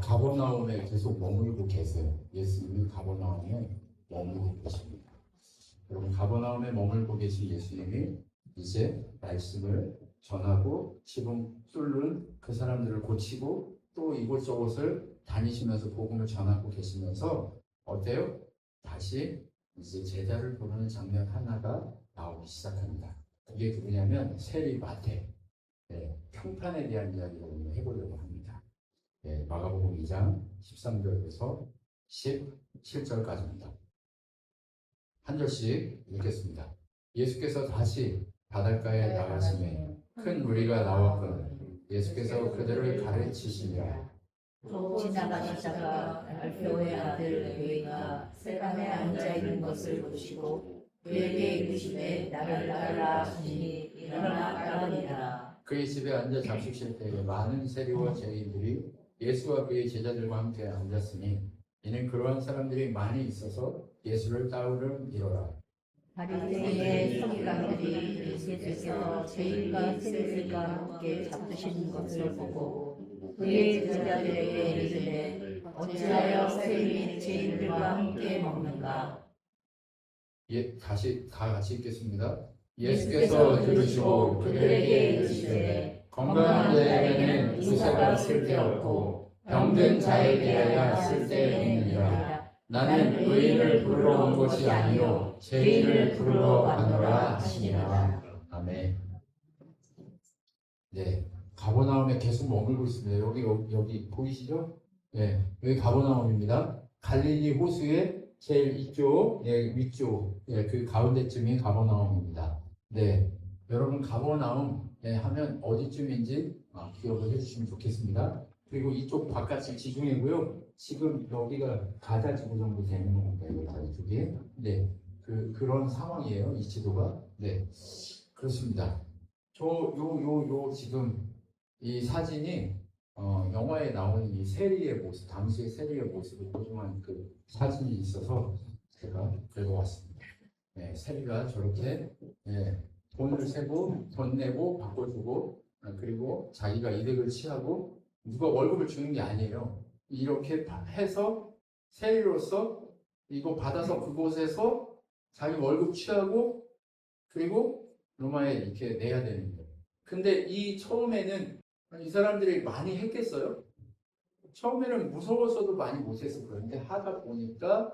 가버나움에 계속 머물고 계세요. 예수님이 가버나움에 머물고 계십니다. 여러분, 가버나움에 머물고 계신 예수님이 이제 말씀을 전하고 지붕 뚫는 그 사람들을 고치고 또 이곳저곳을 다니시면서 복음을 전하고 계시면서 어때요? 다시 이제 제자를 부르는 장면 하나가 나오기 시작합니다. 그게 누구냐면 세리마태, 평판에 대한 이야기를 오늘 해보려고 합니다. 마가복음 2장 13절에서 17절까지입니다. 한 절씩 읽겠습니다. 예수께서 다시 바닷가에 나가시매 큰 무리가 나왔거늘 예수께서 그들을 가르치시니라. 또 지나가시다가 알페오의 아들 레위가 세간에 앉아 있는 것을 보시고 그에게 이르시되 나를 따르라 하시니 일어나 따르니라. 그의 집에 앉아 잡수실 때에 많은 세리와 죄인들이 예수와 그의 제자들과 함께 앉았으니 이는 그러한 사람들이 많이 있어서 예수를 따르려니라. 바리새인의 서기관들이 예수께서 죄인과 세리들과 함께 잡수시는 것을 보고 그의 제자들에게 이르시되 어찌하여 세리인 죄인들과 함께 먹는가. 다시 다 같이 읽겠습니다. 예수께서 들으시고 그들에게 이르시되 건강한 자에게는 의사가 쓸데없고 병든 자에 대하여 쓸데있느니라. 나는 의인을 부르러 온 것이 아니요 죄인을 부르러 왔노라 하시니라. 아멘. 가버나움에 계속 머물고 있습니다. 여기 보이시죠? 여기 가버나움입니다. 갈릴리 호수의 제일 이쪽, 위쪽, 그 가운데쯤이 가버나움입니다. 여러분 가버나움 하면 어디쯤인지 기억을 해주시면 좋겠습니다. 그리고 이쪽 바깥이 지중해고요. 지금 여기가 가자 지구 정도 되는 겁니다. 이쪽이. 그런 상황이에요. 이 지도가. 그렇습니다. 지금 이 사진이 영화에 나오는 이 세리의 모습, 당시의 세리의 모습을 보증한 그 사진이 있어서 제가 긁어왔습니다. 세리가 저렇게 돈을 세고 돈 내고 바꿔주고 그리고 자기가 이득을 취하고 누가 월급을 주는 게 아니에요. 이렇게 해서 세리로서 이거 받아서 그곳에서 자기 월급 취하고 그리고 로마에 이렇게 내야 되는 거예요. 근데 처음에는 이 사람들이 많이 했겠어요? 처음에는 무서워서도 많이 못했을 거예요. 근데 하다 보니까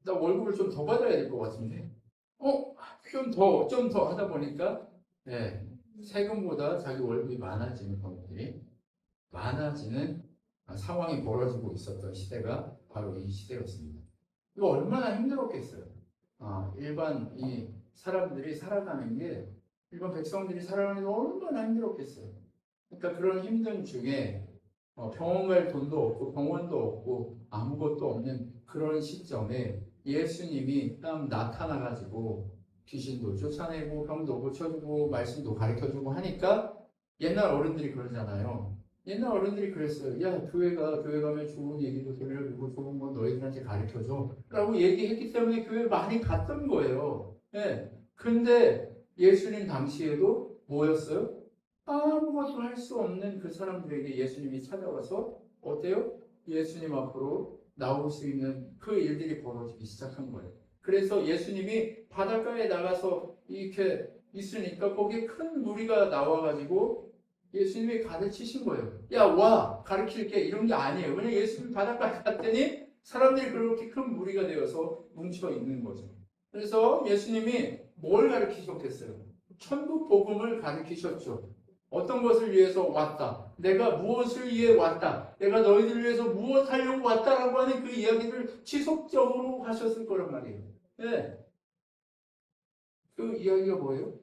나 월급을 좀 더 받아야 될 것 같은데 좀 더 하다 보니까 세금보다 자기 월급이 많아지는 것들이 많아지는 상황이 벌어지고 있었던 시대가 바로 이 시대였습니다. 이거 얼마나 힘들었겠어요. 일반 이 사람들이 살아가는 게 일반 백성들이 살아가는 게 얼마나 힘들었겠어요. 그러니까 그런 힘든 중에 병원 갈 돈도 없고 병원도 없고 아무것도 없는 그런 시점에 예수님이 딱 나타나가지고 귀신도 쫓아내고 병도 고쳐주고 말씀도 가르쳐주고 하니까 옛날 어른들이 그러잖아요. 옛날 어른들이 그랬어요. 야, 교회 가면 좋은 얘기도 들려주고 좋은 거 너희들한테 가르쳐줘 라고 얘기했기 때문에 교회 많이 갔던 거예요. 근데 예수님 당시에도 뭐였어요? 아무것도 할 수 없는 그 사람들에게 예수님이 찾아와서 어때요? 예수님 앞으로 나올 수 있는 그 일들이 벌어지기 시작한 거예요. 그래서 예수님이 바닷가에 나가서 이렇게 있으니까 거기에 큰 무리가 나와가지고 예수님이 가르치신 거예요. 야, 와, 가르칠게. 이런 게 아니에요. 왜냐면 예수님이 바닷가에 갔더니 사람들이 그렇게 큰 무리가 되어서 뭉쳐 있는 거죠. 그래서 예수님이 뭘 가르치셨겠어요? 천국 복음을 가르치셨죠. 어떤 것을 위해서 왔다. 내가 무엇을 위해 왔다. 내가 너희들을 위해서 무엇 하려고 왔다라고 하는 그 이야기를 지속적으로 하셨을 거란 말이에요. 그 이야기가 뭐예요?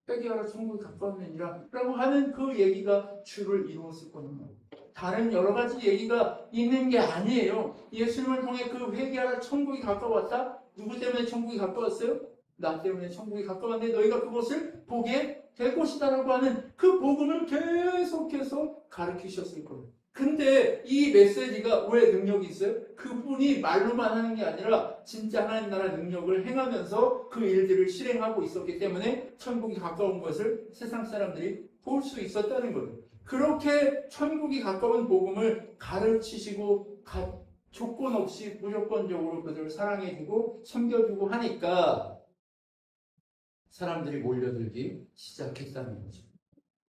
회개하라 천국이 가까우니라 라고 하는 그 얘기가 주를 이루었을 거예요. 다른 여러 가지 얘기가 있는 게 아니에요. 예수님을 통해 그 회개하라 천국이 가까웠다? 누구 때문에 천국이 가까웠어요? 나 때문에 천국이 가까웠는데 너희가 그것을 보게 될 것이다라고 하는 그 복음을 계속해서 가르치셨을 거예요. 근데 이 메시지가 왜 능력이 있어요? 그분이 말로만 하는 게 아니라 진짜 하나님 나라 능력을 행하면서 그 일들을 실행하고 있었기 때문에 천국이 가까운 것을 세상 사람들이 볼 수 있었다는 거예요. 그렇게 천국이 가까운 복음을 가르치시고 조건 없이 무조건적으로 그들을 사랑해주고 섬겨주고 하니까 사람들이 몰려들기 시작했다는 거죠.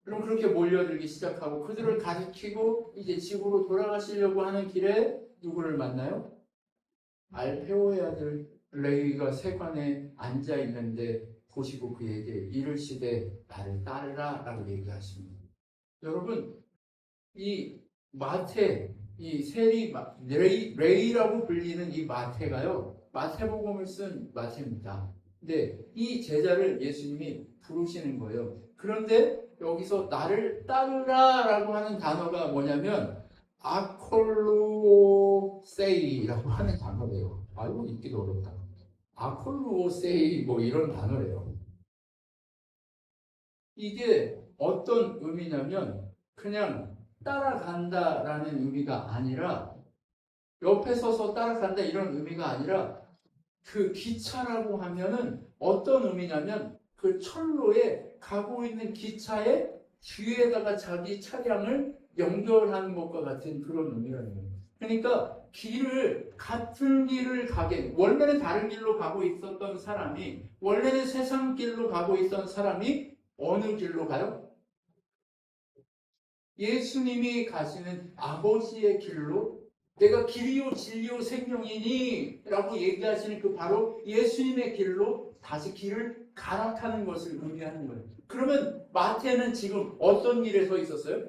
그럼 그렇게 몰려들기 시작하고 그들을 가르치고 이제 집으로 돌아가시려고 하는 길에 누구를 만나요? 알페오의 아들 레위가 세관에 앉아 있는데 보시고 그에게 이르시되 나를 따르라 라고 얘기하십니다. 여러분, 이 마태, 이 레이라고 불리는 이 마태가요, 마태복음을 쓴 마태입니다. 근데 이 제자를 예수님이 부르시는 거예요. 그런데 여기서 나를 따르라 라고 하는 단어가 뭐냐면 아콜루오세이라고 하는 단어래요. 아이고, 읽기도 어렵다. 아콜루오세이 뭐 이런 단어래요. 이게 어떤 의미냐면 그냥 따라간다라는 의미가 아니라 옆에 서서 따라간다 이런 의미가 아니라 그 기차라고 하면은 어떤 의미냐면 그 철로에 가고 있는 기차의 뒤에다가 자기 차량을 연결하는 것과 같은 그런 의미라는 거예요. 그러니까 같은 길을 가게, 원래는 다른 길로 가고 있었던 사람이, 원래는 세상 길로 가고 있던 사람이 어느 길로 가요? 예수님이 가시는 아버지의 길로, 내가 길이요 진리요 생명이니 라고 얘기하시는 그 바로 예수님의 길로 다시 길을 갈아타는 것을 의미하는 거예요. 그러면 마태는 지금 어떤 길에 서 있었어요?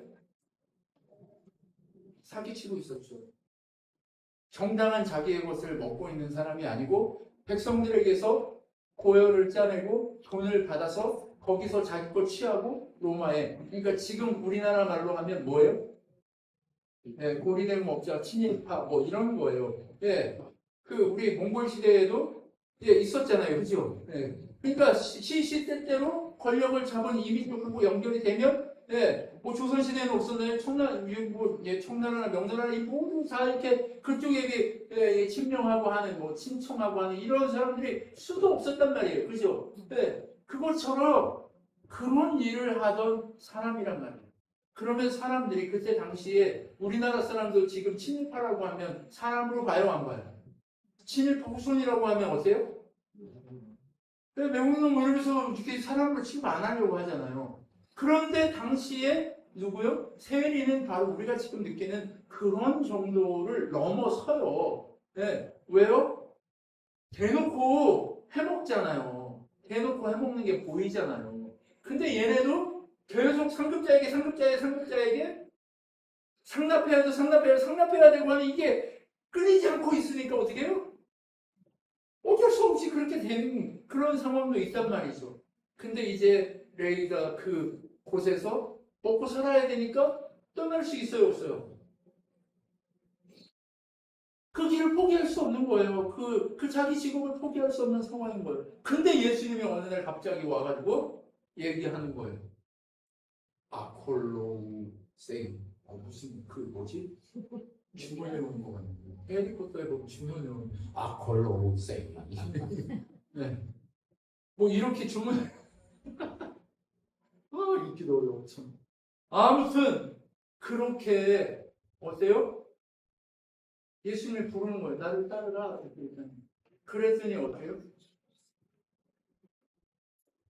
사기치고 있었죠. 정당한 자기의 것을 먹고 있는 사람이 아니고 백성들에게서 고열을 짜내고 돈을 받아서 거기서 자기 거 취하고 로마에, 그러니까 지금 우리나라 말로 하면 뭐예요? 예, 고리대금 업자, 친일파 뭐 이런 거예요. 예, 그 우리 몽골 시대에도 예, 있었잖아요, 그죠? 예, 그러니까 시시때때로 권력을 잡은 이민족하고 연결이 되면, 예, 뭐 조선 시대에는 없었나요? 청나라나 명나라 이 모두 다 이렇게 그쪽에게 예, 침명하고 하는, 뭐 침청하고 하는 이런 사람들이 수도 없었단 말이에요, 그죠? 예, 그것처럼 그런 일을 하던 사람이란 말이에요. 그러면 사람들이 그때 당시에 우리나라 사람도 지금 친일파라고 하면 사람으로 봐요, 안 봐요? 친일파 후손이라고 하면 어때요? 매국노 뭐 이러면서 이렇게 사람으로 취급 안 하려고 하잖아요. 그런데 당시에 누구요? 세리는 바로 우리가 지금 느끼는 그런 정도를 넘어서요. 네. 왜요? 대놓고 해먹잖아요. 대놓고 해먹는 게 보이잖아요. 근데 얘네도 계속 상급자에게 상납해야 되고 하는 이게 끊이지 않고 있으니까 어떻게 해요? 어쩔 수 없이 그렇게 되는 그런 상황도 있단 말이죠. 근데 이제 레이가 그 곳에서 먹고 살아야 되니까 떠날 수 있어요, 없어요? 그 길을 포기할 수 없는 거예요. 그 자기 직업을 포기할 수 없는 상황인 거예요. 근데 예수님이 어느 날 갑자기 와가지고 얘기하는 거예요. 아콜로 세이. 무슨 그 뭐지? 주문해 오는 거 같은데. 해리포터에 보면 주문해 오는 아콜로 세이. 네. 뭐 이렇게 주문. 읽기도 어려워 참. 아무튼 그렇게 어때요? 예수님을 부르는 거예요. 나를 따르라. 그랬더니 어때요?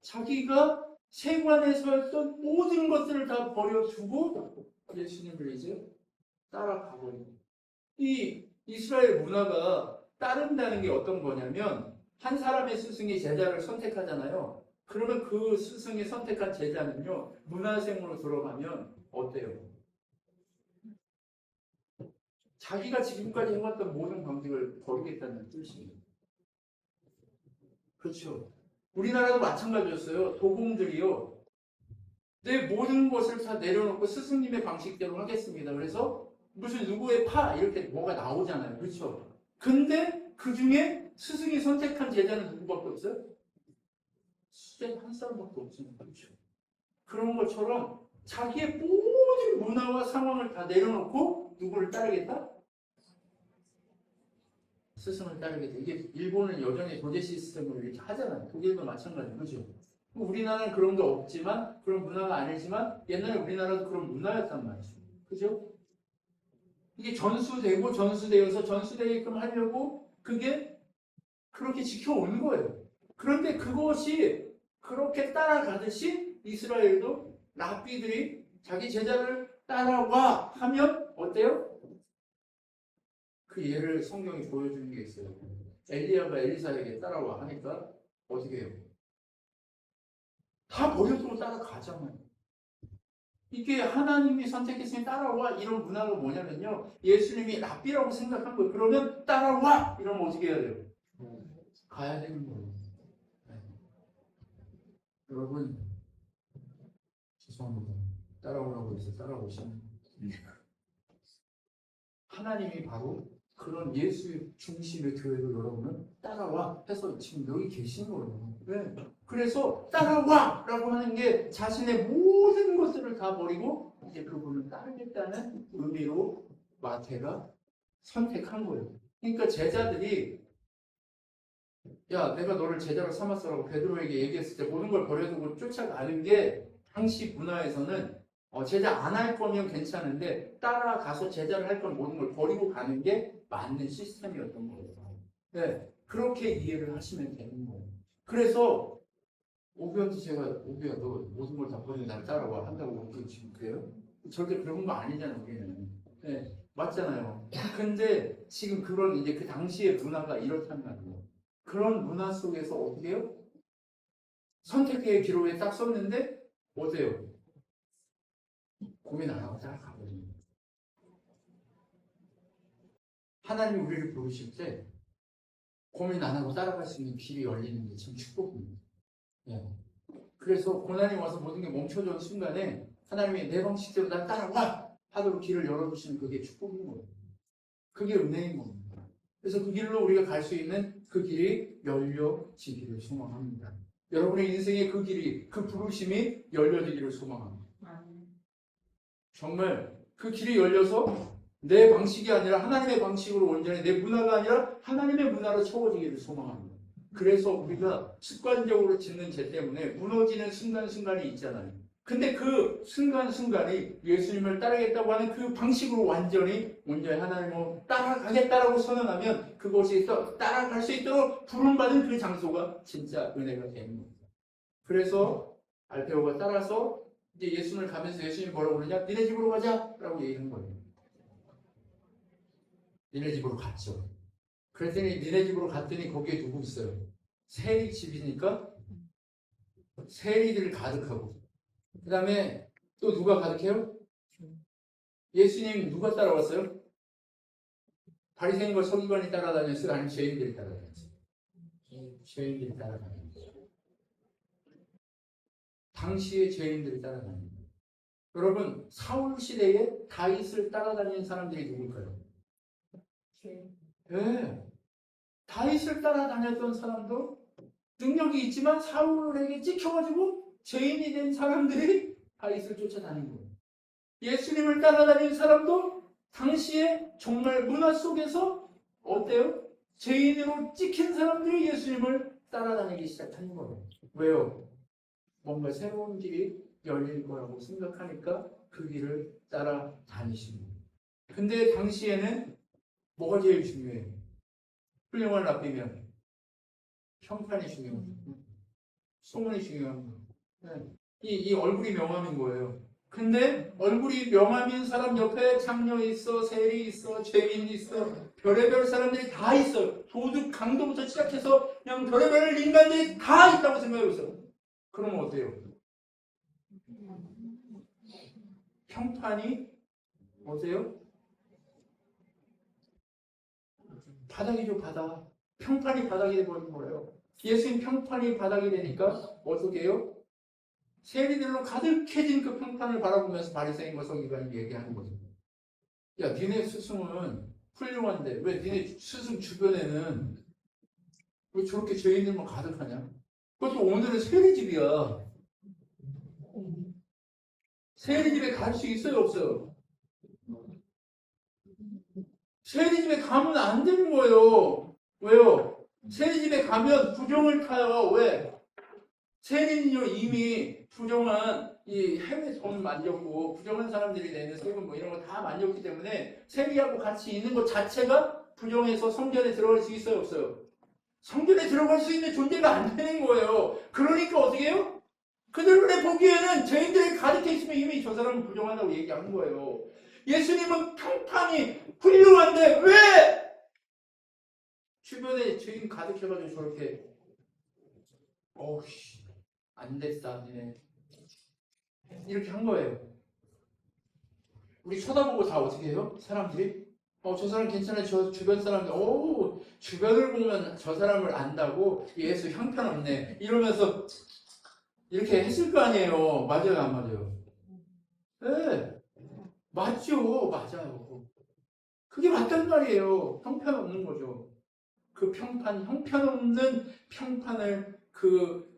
자기가 세관에서 했던 모든 것들을 다 버려두고 예수님을 이제 따라가버려요. 이 이스라엘 문화가 따른다는 게 어떤 거냐면 한 사람의 스승이 제자를 선택하잖아요. 그러면 그 스승이 선택한 제자는요, 문화생으로 들어가면 어때요? 자기가 지금까지 해왔던 모든 방식을 버리겠다는 뜻이에요. 그렇죠. 우리나라도 마찬가지였어요. 도공들이요. 내 모든 것을 다 내려놓고 스승님의 방식대로 하겠습니다. 그래서 무슨 누구의 파 이렇게 뭐가 나오잖아요. 그렇죠. 근데 그 중에 스승이 선택한 제자는 누구밖에 없어요? 수제 한 사람밖에 없습니다. 그렇죠. 그런 것처럼 자기의 모든 문화와 상황을 다 내려놓고 누구를 따르겠다? 스승을 따르겠다. 이게 일본은 여전히 도제 시스템으로 이렇게 하잖아요. 독일도 마찬가지죠. 그렇죠? 우리나라는 그런 게 없지만 그런 문화가 아니지만 옛날에 우리나라도 그런 문화였단 말이죠. 그죠? 이게 전수되어서 전수되게끔 하려고 그게 그렇게 지켜오는 거예요. 그런데 그것이 그렇게 따라가듯이 이스라엘도 랍비들이 자기 제자를 따라와 하면 어때요? 그 예를 성경이 보여주는 게 있어요. 엘리야가 엘리사에게 따라와 하니까 어떻게 해요? 다 버려두고 따라가잖아요. 이게 하나님이 선택했으니 따라와 이런 문화가 뭐냐면요. 예수님이 랍비라고 생각한 거예요. 그러면 따라와! 이러면 어떻게 해야 돼요? 가야 되는 거예요. 네. 여러분 죄송합니다. 따라오라고 해서 따라오시는 하나님이 바로 그런 예수 중심의 교회를 여러분은 따라와 해서 지금 여기 계신 거예요. 왜? 그래서 따라와! 라고 하는 게 자신의 모든 것들을 다 버리고 이제 그분을 따르겠다는 의미로 마태가 선택한 거예요. 그러니까 제자들이 야 내가 너를 제자로 삼았어라고 베드로에게 얘기했을 때 모든 걸 버려두고 쫓아가는 게 당시 문화에서는 제자 안 할 거면 괜찮은데 따라가서 제자를 할 건 모든 걸 버리고 가는 게 맞는 시스템이었던 거예요. 네, 그렇게 이해를 하시면 되는 거예요. 그래서 오비한테 제가 오비야 너 모든 걸 다 버리고 날 따라와 한다고 지금 그래요? 절대 그런 거 아니잖아요 우리는. 네, 맞잖아요. 근데 지금 그런 이제 그 당시의 문화가 이렇단 말이에요. 그런 문화 속에서 어떻게 해요? 선택의 기록에 딱 썼는데 어때요? 고민 안 하고 따라가거든요. 하나님이 우리를 부르실 때 고민 안 하고 따라갈 수 있는 길이 열리는 게 참 축복입니다. 예. 그래서 고난이 와서 모든 게 멈춰진 순간에 하나님이 내 방식대로 날 따라와 하도록 길을 열어주시는 그게 축복인 거예요. 그게 은혜인 겁니다. 그래서 그 길로 우리가 갈 수 있는 그 길이 열려지기를 소망합니다. 여러분의 인생의 그 길이, 그 부르심이 열려지기를 소망합니다. 정말 그 길이 열려서 내 방식이 아니라 하나님의 방식으로 온전히 내 문화가 아니라 하나님의 문화로 채워지기를 소망합니다. 그래서 우리가 습관적으로 짓는 죄 때문에 무너지는 순간순간이 있잖아요. 근데 그 순간순간이 예수님을 따르겠다고 하는 그 방식으로 완전히 온전히 하나님을 따라가겠다라고 선언하면 그곳이 따라갈 수 있도록 부름받은 그 장소가 진짜 은혜가 되는 겁니다. 그래서 알페오가 따라서 이제 예수님을 가면서 예수님이 뭐라고 그러냐? 니네 집으로 가자! 라고 얘기한 거예요. 니네 집으로 갔죠. 그랬더니 니네 집으로 갔더니 거기에 누구 있어요? 세리 집이니까 세리들 가득하고 그 다음에 또 누가 가득해요? 예수님 누가 따라왔어요? 바리새인과 서기관이 따라다녔어요? 아니면 죄인들이 따라다녔어요? 죄인들이 따라다녔어요. 당시의 죄인들이 따라다닙니다. 여러분 사울 시대에 다윗을 따라다니는 사람들이 누굴까요? 네. 다윗을 따라다녔던 사람도 능력이 있지만 사울에게 찍혀가지고 죄인이 된 사람들이 다윗을 쫓아다닌 거예요. 예수님을 따라다니는 사람도 당시에 정말 문화 속에서 어때요? 죄인으로 찍힌 사람들이 예수님을 따라다니기 시작한 거예요. 왜요? 뭔가 새로운 길이 열릴 거라고 생각하니까 그 길을 따라다니시는 거예요. 근데 당시에는 뭐가 제일 중요해요? 훌륭한 랍비면 평판이 중요합니다. 소문이 중요한 거예요. 이 얼굴이 명함인 거예요. 근데 얼굴이 명함인 사람 옆에 장녀 있어, 세리 있어, 죄인 있어, 별의별 사람들이 다 있어요. 도둑, 강도부터 시작해서 그냥 별의별 인간들이 다 있다고 생각해보세요. 그러면 어때요? 평판이 어때요? 바닥이죠, 바닥. 평판이 바닥이 되버린 거예요. 예수님 평판이 바닥이 되니까 어떻게 해요? 세리들로 가득해진 그 평판을 바라보면서 바리새인과 서기관이 얘기하는 거죠. 야, 니네 스승은 훌륭한데 왜 니네 스승 주변에는 왜 저렇게 죄인들만 가득하냐? 그것도 오늘은 세리집이야. 세리집에 갈 수 있어요, 없어요? 세리집에 가면 안 되는 거예요. 왜요? 세리집에 가면 부정을 타요. 왜? 세리는요 이미 부정한 이 해외 돈 만졌고 부정한 사람들이 내는 세금 뭐 이런 거 다 만졌기 때문에 세리하고 같이 있는 것 자체가 부정해서 성전에 들어갈 수 있어요 없어요? 성전에 들어갈 수 있는 존재가 안 되는 거예요. 그러니까 어떻게 해요? 그들의 보기에는 죄인들이 가득해 있으면 이미 저 사람은 부정하다고 얘기하는 거예요. 예수님은 평판이 훌륭한데 왜 주변에 죄인 가득해가지고 저렇게 어우씨 안 됐다 니네 이렇게 한 거예요. 우리 쳐다보고 다 어떻게 해요? 사람들이 저 사람 괜찮아요. 저 주변 사람들 주변을 보면 저 사람을 안다고 예수 형편없네 이러면서 이렇게 했을 거 아니에요. 맞아요 안 맞아요? 네 맞죠. 맞아요. 그게 맞단 말이에요. 형편없는 거죠. 그 형편없는 평판을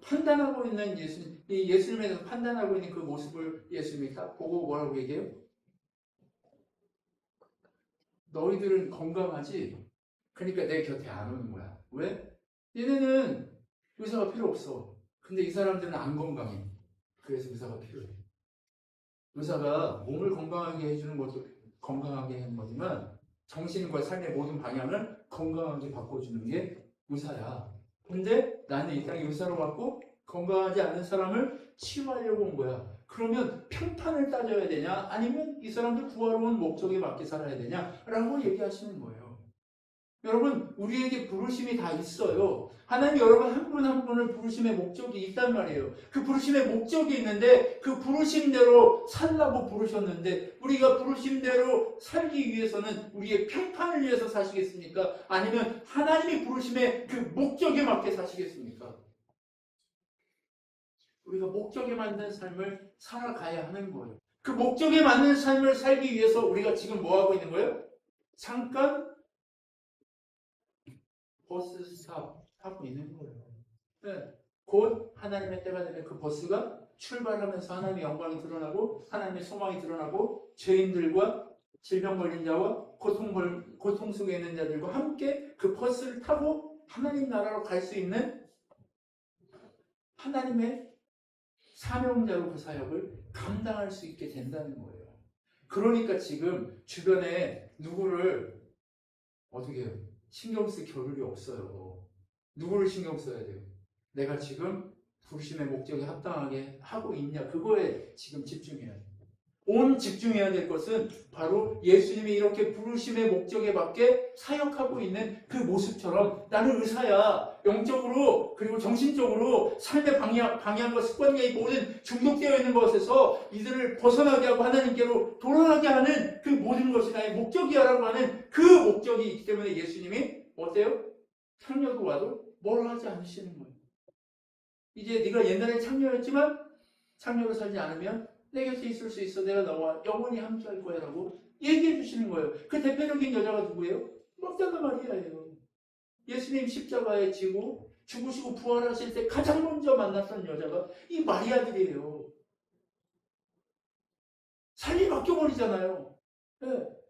판단하고 있는 이 예수님에 대해서 판단하고 있는 그 모습을 예수님이 딱 보고 뭐라고 얘기해요? 너희들은 건강하지? 그러니까 내 곁에 안 오는 거야. 왜? 얘네는 의사가 필요 없어. 근데 이 사람들은 안 건강해. 그래서 의사가 필요해. 의사가 몸을 건강하게 해주는 것도 건강하게 하는 거지만 정신과 삶의 모든 방향을 건강하게 바꿔주는 게 의사야. 근데 나는 이 땅에 의사로 왔고 건강하지 않은 사람을 치유하려고 온 거야. 그러면 평판을 따져야 되냐? 아니면 이 사람들 구하러 온 목적에 맞게 살아야 되냐? 라고 얘기하시는 거예요. 여러분, 우리에게 부르심이 다 있어요. 하나님 여러분 한 분 한 분을 부르심의 목적이 있단 말이에요. 그 부르심의 목적이 있는데 그 부르심대로 살라고 부르셨는데 우리가 부르심대로 살기 위해서는 우리의 평판을 위해서 사시겠습니까? 아니면 하나님이 부르심의 그 목적에 맞게 사시겠습니까? 우리가 목적에 맞는 삶을 살아가야 하는 거예요. 그 목적에 맞는 삶을 살기 위해서 우리가 지금 뭐 하고 있는 거예요? 잠깐 버스 스탑 하고 있는 거예요. 네. 곧 하나님의 때가 되면 그 버스가 출발하면서 하나님의 영광이 드러나고 하나님의 소망이 드러나고 죄인들과 질병 걸린 자와 고통 속에 있는 자들과 함께 그 버스를 타고 하나님 나라로 갈 수 있는 하나님의 사명자로 그 사역을 감당할 수 있게 된다는 거예요. 그러니까 지금 주변에 누구를 어떻게 해요? 신경 쓸 겨를이 없어요. 누구를 신경 써야 돼요? 내가 지금 부르심의 목적에 합당하게 하고 있냐? 그거에 지금 집중해야 돼요. 온 집중해야 될 것은 바로 예수님이 이렇게 부르심의 목적에 맞게 사역하고 있는 그 모습처럼 나는 의사야. 영적으로 그리고 정신적으로 삶의 방향과 습관과 이 모든 중독되어 있는 것에서 이들을 벗어나게 하고 하나님께로 돌아가게 하는 그 모든 것이 나의 목적이야라고 하는 그 목적이 있기 때문에 예수님이 어때요? 창녀도 와도 뭘 하지 않으시는 거예요. 이제 네가 옛날에 창녀였지만 창녀로 살지 않으면 내 곁에 있을 수 있어. 내가 너와 영원히 함께할 거야 라고 얘기해 주시는 거예요. 그 대표적인 여자가 누구예요? 막달라 마리아예요. 예수님 십자가에 지고 죽으시고 부활하실 때 가장 먼저 만났던 여자가 이 마리아들이에요. 삶이 바뀌어버리잖아요. 네,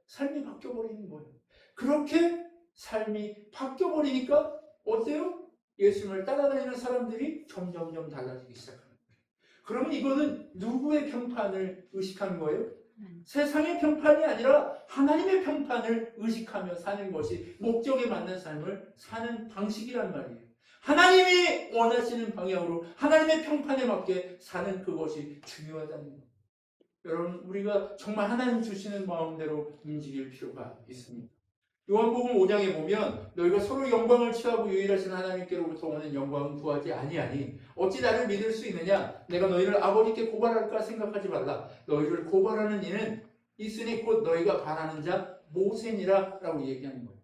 삶이 바뀌어버리는 거예요. 그렇게 삶이 바뀌어버리니까 어때요? 예수님을 따라다니는 사람들이 점점점 달라지기 시작합니다. 그러면 이거는 누구의 평판을 의식하는 거예요? 세상의 평판이 아니라 하나님의 평판을 의식하며 사는 것이 목적에 맞는 삶을 사는 방식이란 말이에요. 하나님이 원하시는 방향으로 하나님의 평판에 맞게 사는 그것이 중요하다는 거예요. 여러분, 우리가 정말 하나님 주시는 마음대로 움직일 필요가 있습니다. 요한복음 5장에 보면 너희가 서로 영광을 취하고 유일하신 하나님께로부터 오는 영광은 구하지 아니하니 어찌 나를 믿을 수 있느냐? 내가 너희를 아버지께 고발할까 생각하지 말라. 너희를 고발하는 이는 있으니 곧 너희가 바라는 자 모세니라 라고 얘기하는 거예요.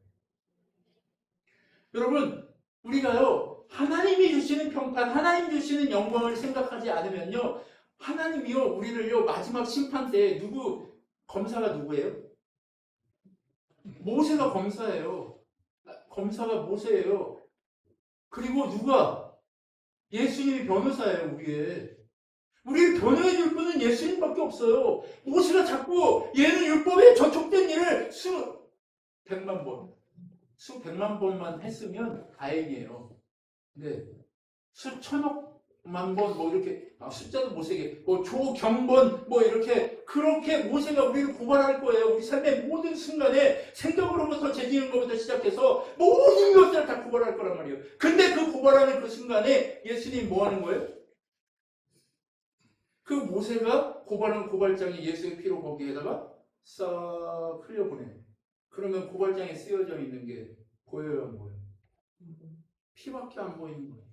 여러분, 우리가요 하나님이 주시는 평판, 하나님 주시는 영광을 생각하지 않으면요 하나님이요 우리를요 마지막 심판 때 검사가 누구예요? 모세가 검사예요. 검사가 모세예요. 그리고 누가? 예수님이 변호사예요, 우리를 변호해 줄 분은 예수님밖에 없어요. 모세가 자꾸 얘는 율법에 저촉된 일을 수백만 번만 했으면 다행이에요. 근데 수천억 만번 뭐 이렇게 숫자도 못 세게 뭐 조경번 뭐 이렇게 그렇게 모세가 우리를 고발할 거예요. 우리 삶의 모든 순간에 생각으로부터 죄지은 것부터 시작해서 모든 것들을 다 고발할 거란 말이에요. 근데 그 고발하는 그 순간에 예수님이 뭐 하는 거예요? 그 모세가 고발한 고발장이 예수의 피로 거기에다가 싹 흘려보내요. 그러면 고발장에 쓰여져 있는 게 보여요, 안 보여요? 피밖에 안 보이는 거예요.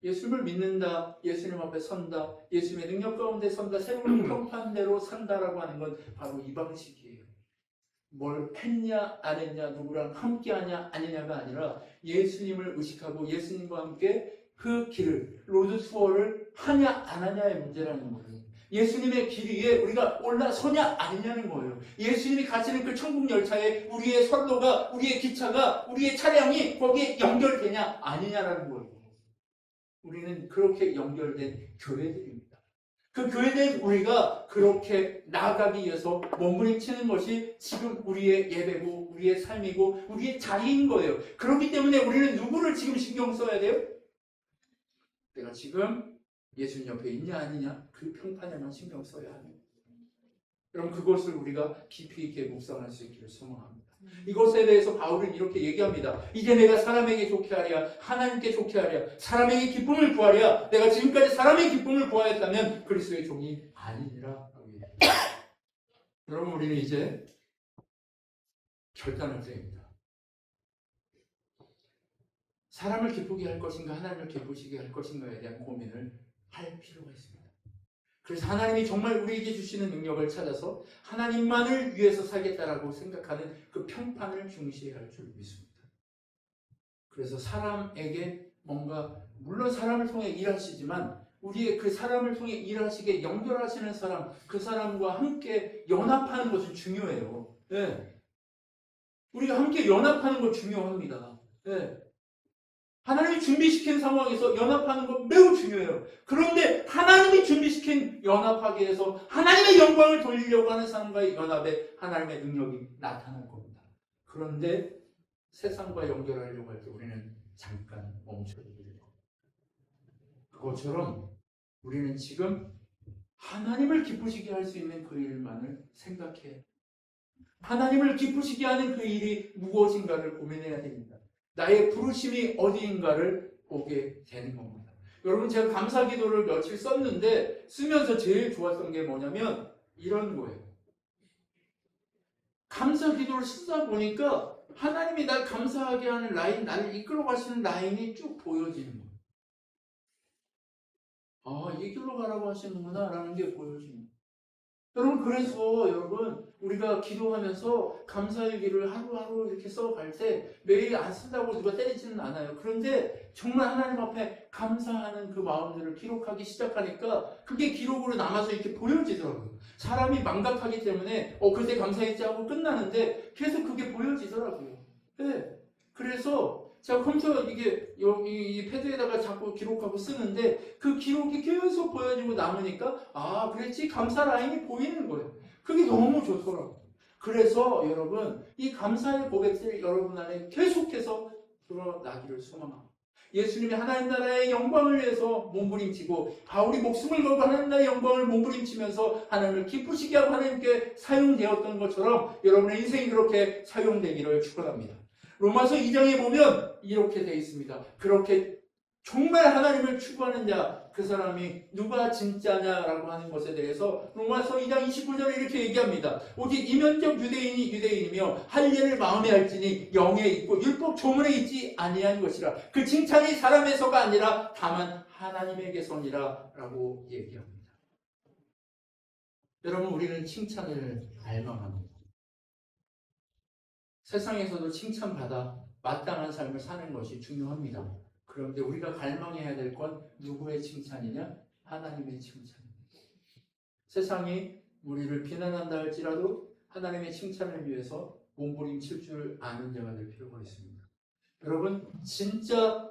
예수님을 믿는다, 예수님 앞에 선다, 예수님의 능력 가운데 선다, 새로운 평판대로 산다라고 하는 건 바로 이 방식이에요. 뭘 했냐 안 했냐, 누구랑 함께하냐 아니냐가 아니라 예수님을 의식하고 예수님과 함께 그 길을, 로드 투어를 하냐 안 하냐의 문제라는 거예요. 예수님의 길 위에 우리가 올라서냐 아니냐는 거예요. 예수님이 가시는 그 천국 열차에 우리의 선로가, 우리의 기차가, 우리의 차량이 거기에 연결되냐 아니냐라는 거예요. 우리는 그렇게 연결된 교회들입니다. 그 교회된 우리가 그렇게 나아가기 위해서 몸부림치는 것이 지금 우리의 예배고 우리의 삶이고 우리의 자리인 거예요. 그렇기 때문에 우리는 누구를 지금 신경 써야 돼요? 내가 지금 예수님 옆에 있냐 아니냐 그 평판에만 신경 써야 합니다. 여러분 그것을 우리가 깊이 있게 묵상할 수 있기를 소망합니다. 이것에 대해서 바울은 이렇게 얘기합니다. 이제 내가 사람에게 좋게 하랴 하나님께 좋게 하랴 사람에게 기쁨을 구하랴 내가 지금까지 사람의 기쁨을 구하였다면 그리스도의 종이 아니니라. 여러분 우리는 이제 결단할 때입니다. 사람을 기쁘게 할 것인가 하나님을 기쁘시게 할 것인가에 대한 고민을 할 필요가 있습니다. 그래서 하나님이 정말 우리에게 주시는 능력을 찾아서 하나님만을 위해서 살겠다라고 생각하는 그 평판을 중시해야 할 줄 믿습니다. 그래서 사람에게 뭔가 물론 사람을 통해 일하시지만 우리의 그 사람을 통해 일하시게 연결하시는 사람, 그 사람과 함께 연합하는 것은 중요해요. 네. 우리가 함께 연합하는 것 중요합니다. 네. 하나님이 준비시킨 상황에서 연합하는 건 매우 중요해요. 그런데 하나님이 준비시킨 연합하게 해서 하나님의 영광을 돌리려고 하는 사람과의 연합에 하나님의 능력이 나타날 겁니다. 그런데 세상과 연결하려고 할 때 우리는 잠깐 멈춰야 돼요. 그것처럼 우리는 지금 하나님을 기쁘시게 할 수 있는 그 일만을 생각해. 하나님을 기쁘시게 하는 그 일이 무엇인가를 고민해야 됩니다. 나의 부르심이 어디인가를 보게 되는 겁니다. 여러분 제가 감사기도를 며칠 썼는데 쓰면서 제일 좋았던 게 뭐냐면 이런 거예요. 감사기도를 쓰다 보니까 하나님이 날 감사하게 하는 라인, 나를 이끌어 가시는 라인이 쭉 보여지는 거예요. 아, 이 길로 가라고 하시는구나 라는 게 보여지는 거예요. 여러분 그래서 여러분 우리가 기도하면서 감사일기를 하루하루 이렇게 써갈 때 매일 안 쓴다고 누가 때리지는 않아요. 그런데 정말 하나님 앞에 감사하는 그 마음들을 기록하기 시작하니까 그게 기록으로 남아서 이렇게 보여지더라고요. 사람이 망각하기 때문에 그때 감사했지 하고 끝나는데 계속 그게 보여지더라고요. 네. 그래서 제가 컴퓨터 이게 여기 이 패드에다가 자꾸 기록하고 쓰는데 그 기록이 계속 보여지고 남으니까 아 그랬지 감사 라인이 보이는 거예요. 그게 너무 좋더라고요. 그래서 여러분 이 감사의 고백들 여러분 안에 계속해서 드러나기를 소망합니다. 예수님이 하나님 나라의 영광을 위해서 몸부림치고 바울이 목숨을 걸고 하나님 나라의 영광을 몸부림치면서 하나님을 기쁘시게 하고 하나님께 사용되었던 것처럼 여러분의 인생이 그렇게 사용되기를 축원합니다. 로마서 2장에 보면 이렇게 되어 있습니다. 그렇게 정말 하나님을 추구하는 자, 그 사람이 누가 진짜냐라고 하는 것에 대해서 로마서 2장 29절에 이렇게 얘기합니다. 오직 이면적 유대인이 유대인이며 할 일을 마음에 할지니 영에 있고 율법 조문에 있지 아니한 것이라. 그 칭찬이 사람에서가 아니라 다만 하나님에게서니라 라고 얘기합니다. 여러분 우리는 칭찬을 갈망합니다. 세상에서도 칭찬받아 마땅한 삶을 사는 것이 중요합니다. 그런데 우리가 갈망해야 될 건 누구의 칭찬이냐? 하나님의 칭찬입니다. 세상이 우리를 비난한다 할지라도 하나님의 칭찬을 위해서 몸부림칠 줄 아는 자가 될 필요가 있습니다. 여러분 진짜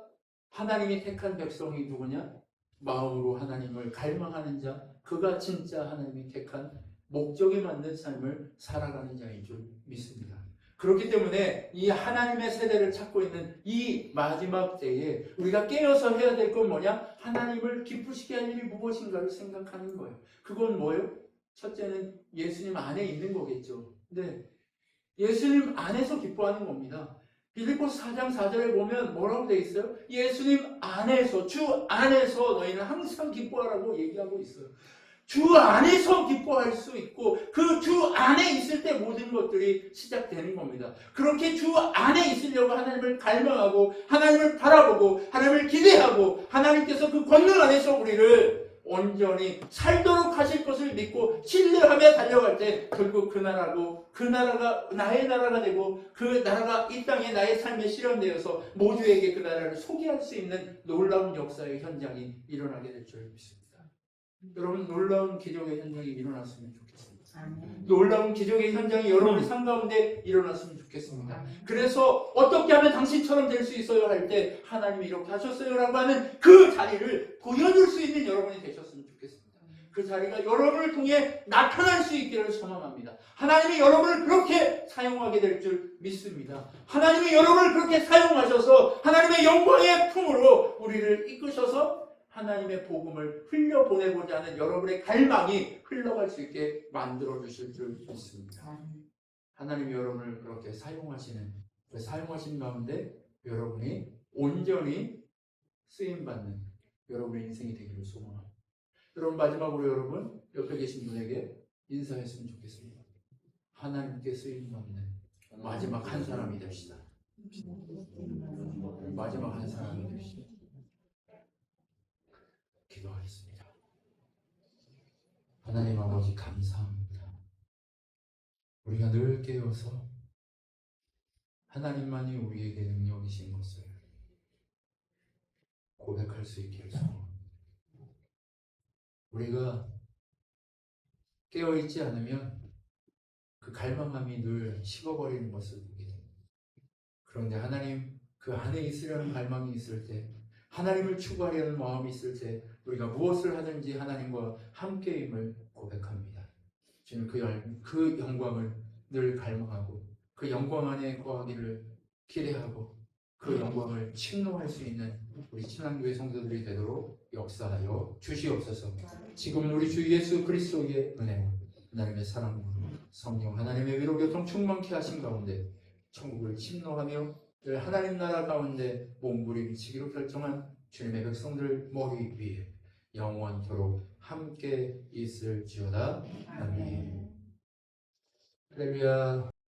하나님이 택한 백성이 누구냐? 마음으로 하나님을 갈망하는 자, 그가 진짜 하나님이 택한 목적에 맞는 삶을 살아가는 자인 줄 믿습니다. 그렇기 때문에 이 하나님의 세대를 찾고 있는 이 마지막 때에 우리가 깨어서 해야 될 건 뭐냐? 하나님을 기쁘시게 할 일이 무엇인가를 생각하는 거예요. 그건 뭐예요? 첫째는 예수님 안에 있는 거겠죠. 근데 예수님 안에서 기뻐하는 겁니다. 빌립보서 4장 4절에 보면 뭐라고 되어 있어요? 예수님 안에서, 주 안에서 너희는 항상 기뻐하라고 얘기하고 있어요. 주 안에서 기뻐할 수 있고 그 주 안에 있을 때 모든 것들이 시작되는 겁니다. 그렇게 주 안에 있으려고 하나님을 갈망하고 하나님을 바라보고 하나님을 기대하고 하나님께서 그 권능 안에서 우리를 온전히 살도록 하실 것을 믿고 신뢰하며 달려갈 때 결국 그 나라가 나의 나라가 되고 그 나라가 이 땅에 나의 삶에 실현되어서 모두에게 그 나라를 소개할 수 있는 놀라운 역사의 현장이 일어나게 될 줄 믿습니다. 여러분, 놀라운 기적의 현장이 일어났으면 좋겠습니다. 놀라운 기적의 현장이 여러분의 삶 가운데 일어났으면 좋겠습니다. 그래서 어떻게 하면 당신처럼 될 수 있어요 할 때 하나님이 이렇게 하셨어요 라고 하는 그 자리를 보여줄 수 있는 여러분이 되셨으면 좋겠습니다. 그 자리가 여러분을 통해 나타날 수 있기를 소망합니다. 하나님이 여러분을 그렇게 사용하게 될 줄 믿습니다. 하나님이 여러분을 그렇게 사용하셔서 하나님의 영광의 품으로 우리를 이끄셔서 하나님의 복음을 흘려보내고자 하는 여러분의 갈망이 흘러갈 수 있게 만들어주실 줄 믿습니다. 하나님이 여러분을 그렇게 사용하시는 그 사용하신 가운데 여러분이 온전히 쓰임받는 여러분의 인생이 되기를 소망합니다. 여러분, 마지막으로 여러분 옆에 계신 분에게 인사했으면 좋겠습니다. 하나님께 쓰임받는 마지막 한 사람이 됩시다. 마지막 한 사람이 됩시다. 기도하겠습니다. 하나님 아버지, 감사합니다. 우리가 늘 깨어서 하나님만이 우리에게 능력이신 것을 고백할 수 있기를 소망합니다. 우리가 깨어있지 않으면 그 갈망함이 늘 식어버리는 것을 보게 됩니다. 그런데 하나님, 그 안에 있으려는 갈망이 있을 때, 하나님을 추구하려는 마음이 있을 때 우리가 무엇을 하든지 하나님과 함께임을 고백합니다. 주님, 그 영광을 늘 갈망하고 그 영광 안에 거하기를 기대하고 그 영광을 침노할 수 있는 우리 신앙교회 성도들이 되도록 역사하여 주시옵소서. 지금은 우리 주 예수 그리스도의 은혜, 하나님의 사랑, 성령 하나님의 위로 교통 충만케 하신 가운데 천국을 침노하며 늘 하나님 나라 가운데 몸부림치기로 결정한 주님의 백성들 머리 위에 영원토록 함께 있을지어다. 아멘. 할렐루야.